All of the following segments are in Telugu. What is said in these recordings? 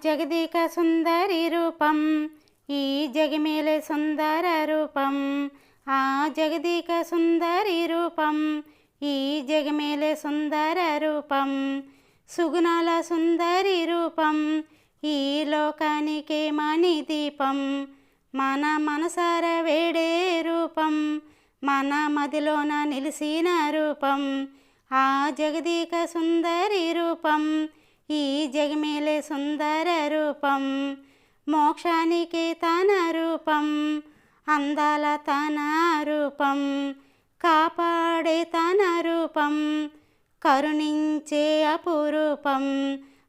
జగదీక సుందరి రూపం ఈ జగమేలే సుందర రూపం ఆ జగదీక సుందరి రూపం ఈ జగమేలే సుందర రూపం సుగుణాల సుందరి రూపం ఈ లోకానికే మణి దీపం మన మనసార వేడే రూపం మన మదిలోన నిలిసిన రూపం ఆ జగదీక సుందరి రూపం ఈ జగమేలే సుందర రూపం మోక్షానికి తన రూపం అందాల తన రూపం కాపాడే తన రూపం కరుణించే అపురూపం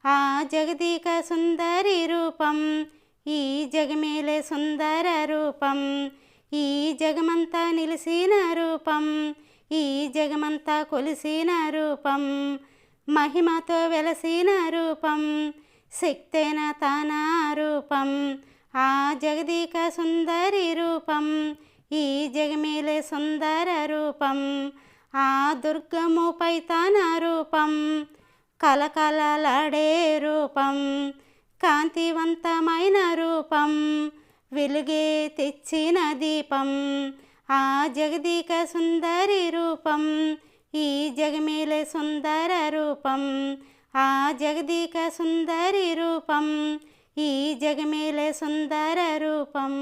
ఆ జగదీక సుందరి రూపం ఈ జగమేలే సుందర రూపం ఈ జగమంతా నిలిసిన రూపం ఈ జగమంతా కొలిసిన రూపం మహిమతో వెలసిన రూపం శక్తైన తన రూపం ఆ జగదీక సుందరి రూపం ఈ జగమేలే సుందర రూపం ఆ దుర్గముపై తన రూపం కలకలలాడే రూపం కాంతివంతమైన రూపం వెలుగే తెచ్చిన దీపం ఆ జగదీక సుందరి రూపం ఈ జగమేలే సుందర రూపం ఆ జగదీక సుందరి రూపం ఈ జగమేలే సుందర రూపం.